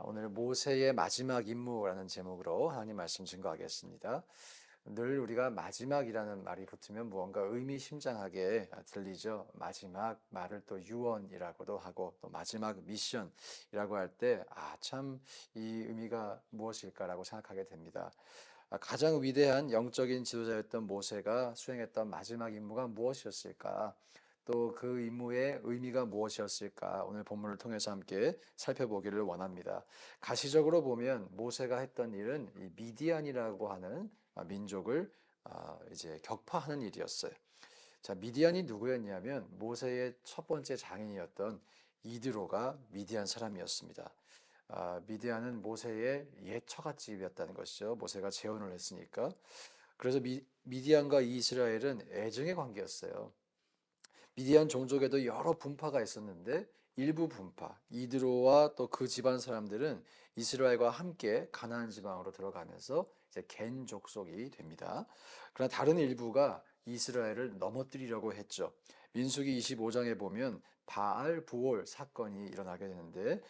오늘 모세의 마지막 임무라는 제목으로 하나님 말씀 증거하겠습니다. 늘 우리가 마지막이라는 말이 붙으면 무언가 의미심장하게 들리죠. 마지막 말을 또 유언이라고도 하고 또 마지막 미션이라고 할 때 참 이 의미가 무엇일까라고 생각하게 됩니다. 가장 위대한 영적인 지도자였던 모세가 수행했던 마지막 임무가 무엇이었을까? 또 그 임무의 의미가 무엇이었을까? 오늘 본문을 통해서 함께 살펴보기를 원합니다. 가시적으로 보면 모세가 했던 일은 이 미디안이라고 하는 민족을 이제 격파하는 일이었어요. 자, 미디안이 누구였냐면 모세의 첫 번째 장인이었던 이드로가 미디안 사람이었습니다. 미디안은 모세의 옛 처갓집이었다는 것이죠. 모세가 재혼을 했으니까. 그래서 미디안과 이스라엘은 애정의 관계였어요. 미디안 종족에도 여러 분파가 있었는데 일부 분파, 이드로와 또 그 집안 사람들은 이스라엘과 함께 가나안 지방으로 들어가면서 이제 겐 족속이 됩니다. 그러나 다른 일부가 이스라엘을 넘어뜨리려고 했죠. 민수기 25장에 보면 바알 부올 사건이 일어나게 되는데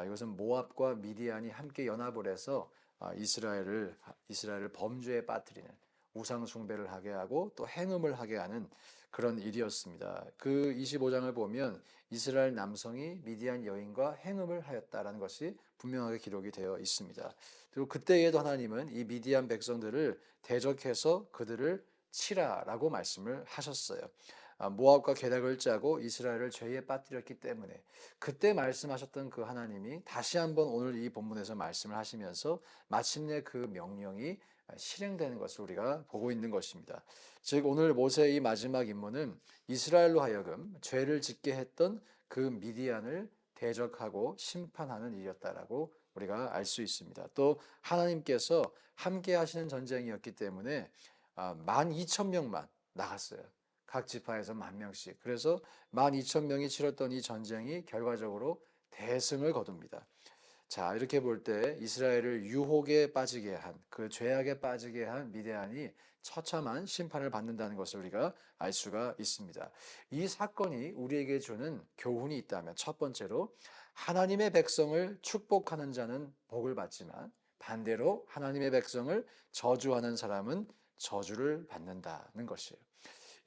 이것은 모압과 미디안이 함께 연합을 해서 이스라엘을 범죄에 빠뜨리는 우상 숭배를 하게 하고 또 행음을 하게 하는 그런 일이었습니다. 그 25장을 보면 이스라엘 남성이 미디안 여인과 행음을 하였다라는 것이 분명하게 기록이 되어 있습니다. 그리고 그때에도 하나님은 이 미디안 백성들을 대적해서 그들을 치라라고 말씀을 하셨어요. 모압과 계략을 짜고 이스라엘을 죄에 빠뜨렸기 때문에 그때 말씀하셨던 그 하나님이 다시 한번 오늘 이 본문에서 말씀을 하시면서 마침내 그 명령이 실행되는 것을 우리가 보고 있는 것입니다. 즉 오늘 모세의 이 마지막 임무는 이스라엘로 하여금 죄를 짓게 했던 그 미디안을 대적하고 심판하는 일이었다라고 우리가 알 수 있습니다. 또 하나님께서 함께 하시는 전쟁이었기 때문에 12,000명만 나갔어요. 각 지파에서 10,000명씩. 그래서 12,000명이 치렀던 이 전쟁이 결과적으로 대승을 거둡니다. 자, 이렇게 볼 때 이스라엘을 유혹에 빠지게 한, 그 죄악에 빠지게 한 미디안이 처참한 심판을 받는다는 것을 우리가 알 수가 있습니다. 이 사건이 우리에게 주는 교훈이 있다면 첫 번째로 하나님의 백성을 축복하는 자는 복을 받지만 반대로 하나님의 백성을 저주하는 사람은 저주를 받는다는 것이에요.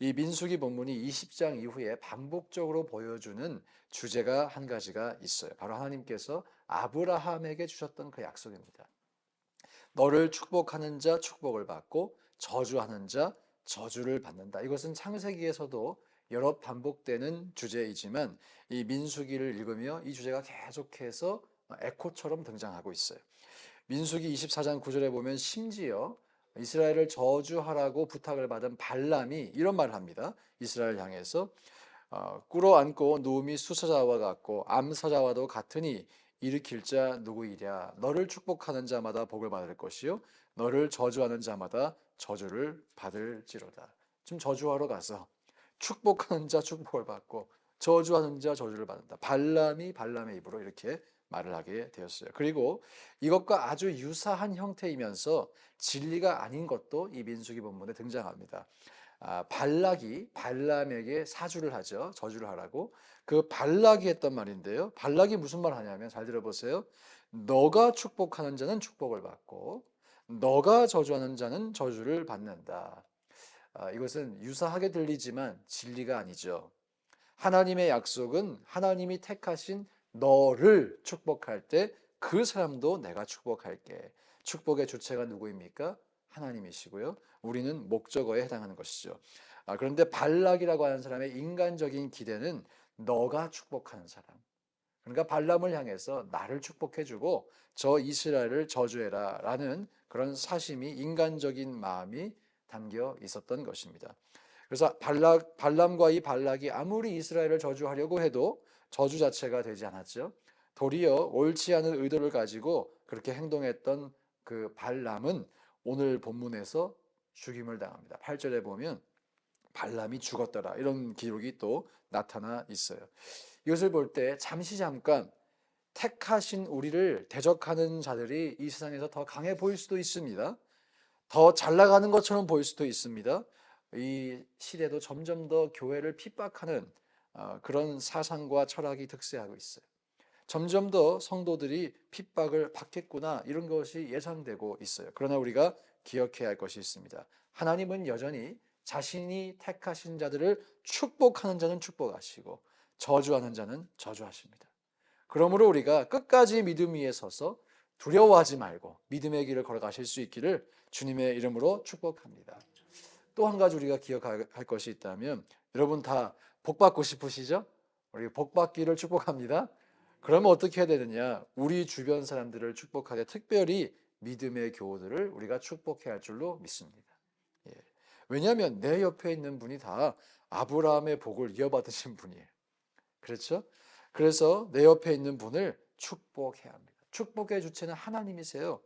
이 민수기 본문이 20장 이후에 반복적으로 보여주는 주제가 한 가지가 있어요. 바로 하나님께서 아브라함에게 주셨던 그 약속입니다. 너를 축복하는 자 축복을 받고 저주하는 자 저주를 받는다. 이것은 창세기에서도 여러 반복되는 주제이지만 이 민수기를 읽으며 이 주제가 계속해서 에코처럼 등장하고 있어요. 민수기 24장 9절에 보면 심지어 이스라엘을 저주하라고 부탁을 받은 발람이 이런 말을 합니다. 이스라엘 향해서 꿇어앉고 누움이 수사자와 같고 암사자와도 같으니 일으킬 자 누구이랴. 너를 축복하는 자마다 복을 받을 것이요 너를 저주하는 자마다 저주를 받을지로다. 지금 저주하러 가서 축복하는 자 축복을 받고 저주하는 자 저주를 받는다. 발람이 발람의 입으로 이렇게 말을 하게 되었어요. 그리고 이것과 아주 유사한 형태이면서 진리가 아닌 것도 이 민수기 본문에 등장합니다. 발락이 발람에게 사주를 하죠. 저주를 하라고. 그 발락이 했던 말인데요. 발락이 무슨 말 하냐면 잘 들어보세요. 너가 축복하는 자는 축복을 받고 너가 저주하는 자는 저주를 받는다. 이것은 유사하게 들리지만 진리가 아니죠. 하나님의 약속은 하나님이 택하신 너를 축복할 때 그 사람도 내가 축복할게. 축복의 주체가 누구입니까? 하나님이시고요. 우리는 목적어에 해당하는 것이죠. 그런데 발락이라고 하는 사람의 인간적인 기대는 너가 축복하는 사람. 그러니까 발람을 향해서 나를 축복해주고 저 이스라엘을 저주해라 라는 그런 사심이 인간적인 마음이 담겨 있었던 것입니다. 그래서 발람과 이 발락이 아무리 이스라엘을 저주하려고 해도 저주 자체가 되지 않았죠. 도리어 옳지 않은 의도를 가지고 그렇게 행동했던 그 발람은 오늘 본문에서 죽임을 당합니다. 8절에 보면 발람이 죽었더라 이런 기록이 또 나타나 있어요. 이것을 볼 때 잠깐 택하신 우리를 대적하는 자들이 이 세상에서 더 강해 보일 수도 있습니다. 더 잘 나가는 것처럼 보일 수도 있습니다. 이 시대도 점점 더 교회를 핍박하는 그런 사상과 철학이 득세하고 있어요. 점점 더 성도들이 핍박을 받겠구나, 이런 것이 예상되고 있어요. 그러나 우리가 기억해야 할 것이 있습니다. 하나님은 여전히 자신이 택하신 자들을 축복하는 자는 축복하시고 저주하는 자는 저주하십니다. 그러므로 우리가 끝까지 믿음 위에 서서 두려워하지 말고 믿음의 길을 걸어가실 수 있기를 주님의 이름으로 축복합니다. 또 한 가지 우리가 기억할 것이 있다면, 여러분 다 복받고 싶으시죠? 우리 복받기를 축복합니다. 그러면 어떻게 해야 되느냐? 우리 주변 사람들을 축복하되 특별히 믿음의 교우들을 우리가 축복해야 할 줄로 믿습니다. 예. 왜냐하면 내 옆에 있는 분이 다 아브라함의 복을 이어받으신 분이에요. 그렇죠? 그래서 내 옆에 있는 분을 축복해야 합니다. 축복의 주체는 하나님이세요.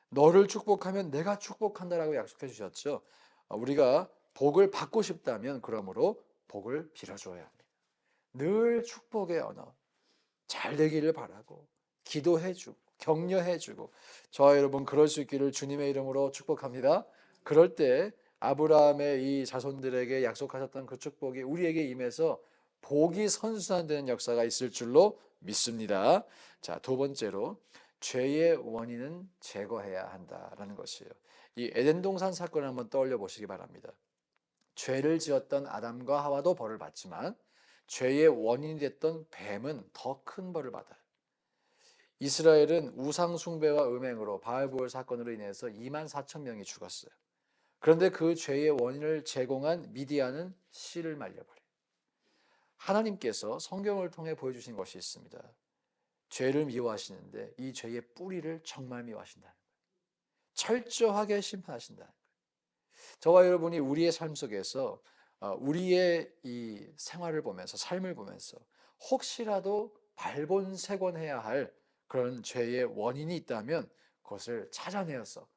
너를 축복하면 내가 축복한다라고 약속해 주셨죠. 우리가 복을 받고 싶다면 그러므로 복을 빌어줘야 합니다. 늘 축복의 언어, 잘 되기를 바라고 기도해주고 격려해주고, 저와 여러분 그럴 수 있기를 주님의 이름으로 축복합니다. 그럴 때 아브라함의 이 자손들에게 약속하셨던 그 축복이 우리에게 임해서 복이 선순환되는 역사가 있을 줄로 믿습니다. 자, 두 번째로 죄의 원인은 제거해야 한다라는 것이에요. 이 에덴 동산 사건을 한번 떠올려 보시기 바랍니다. 죄를 지었던 아담과 하와도 벌을 받지만 죄의 원인이 됐던 뱀은 더 큰 벌을 받아요. 이스라엘은 우상 숭배와 음행으로 바알보을 사건으로 인해서 2만 4천 명이 죽었어요. 그런데 그 죄의 원인을 제공한 미디안은 씨를 말려버려요. 하나님께서 성경을 통해 보여주신 것이 있습니다. 죄를 미워하시는데 이 죄의 뿌리를 정말 미워하신다는 거예요. 철저하게 심판하신다는 거예요. 저와 여러분이 우리의 삶 속에서 우리의 이 생활을 보면서, 삶을 보면서 혹시라도 발본색원해야 할 그런 죄의 원인이 있다면 그것을 찾아내어서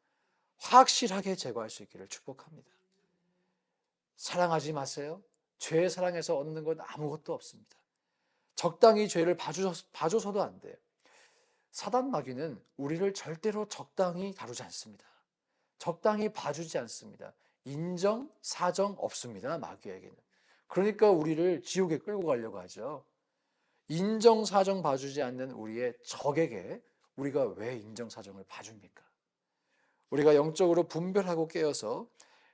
확실하게 제거할 수 있기를 축복합니다. 사랑하지 마세요. 죄 사랑해서 얻는 건 아무것도 없습니다. 적당히 죄를 봐줘서도 안 돼요. 사단 마귀는 우리를 절대로 적당히 다루지 않습니다. 적당히 봐주지 않습니다. 인정, 사정 없습니다. 마귀에게는. 그러니까 우리를 지옥에 끌고 가려고 하죠. 인정, 사정 봐주지 않는 우리의 적에게 우리가 왜 인정, 사정을 봐줍니까? 우리가 영적으로 분별하고 깨어서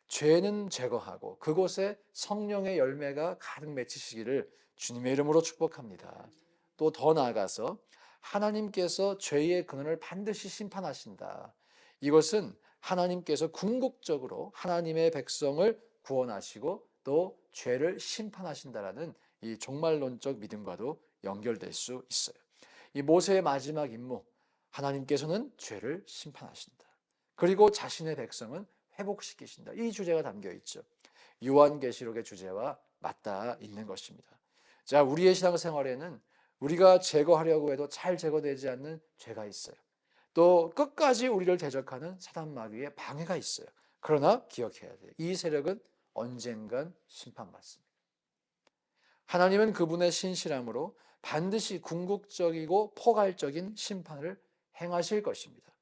죄는 제거하고 그곳에 성령의 열매가 가득 맺히시기를 주님의 이름으로 축복합니다. 또 더 나아가서 하나님께서 죄의 근원을 반드시 심판하신다. 이것은 하나님께서 궁극적으로 하나님의 백성을 구원하시고 또 죄를 심판하신다라는 이 종말론적 믿음과도 연결될 수 있어요. 이 모세의 마지막 임무, 하나님께서는 죄를 심판하신다. 그리고 자신의 백성은 회복시키신다. 이 주제가 담겨 있죠. 요한계시록의 주제와 맞닿아 있는 것입니다. 자, 우리의 신앙생활에는 우리가 제거하려고 해도 잘 제거되지 않는 죄가 있어요. 또 끝까지 우리를 대적하는 사단 마귀의 방해가 있어요. 그러나 기억해야 돼요. 이 세력은 언젠간 심판받습니다. 하나님은 그분의 신실함으로 반드시 궁극적이고 포괄적인 심판을 행하실 것입니다.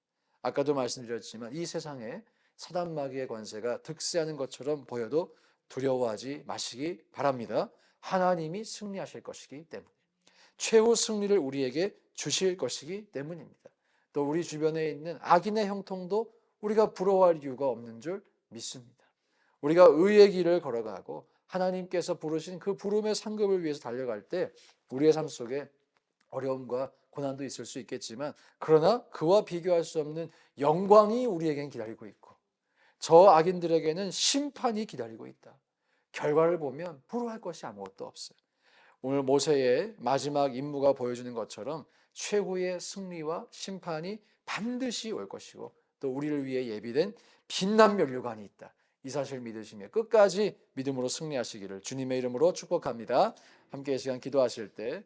아까도 말씀드렸지만 이 세상에 사단 마귀의 권세가 득세하는 것처럼 보여도 두려워하지 마시기 바랍니다. 하나님이 승리하실 것이기 때문에, 최후 승리를 우리에게 주실 것이기 때문입니다. 또 우리 주변에 있는 악인의 형통도 우리가 부러워할 이유가 없는 줄 믿습니다. 우리가 의의 길을 걸어가고 하나님께서 부르신 그 부름의 상급을 위해서 달려갈 때 우리의 삶 속에 어려움과 고난도 있을 수 있겠지만, 그러나 그와 비교할 수 없는 영광이 우리에겐 기다리고 있고 저 악인들에게는 심판이 기다리고 있다. 결과를 보면 부러워할 것이 아무것도 없어요. 오늘 모세의 마지막 임무가 보여주는 것처럼 최후의 승리와 심판이 반드시 올 것이고 또 우리를 위해 예비된 빛난 면류관이 있다. 이 사실 믿으시며 끝까지 믿음으로 승리하시기를 주님의 이름으로 축복합니다. 함께 이 시간 기도하실 때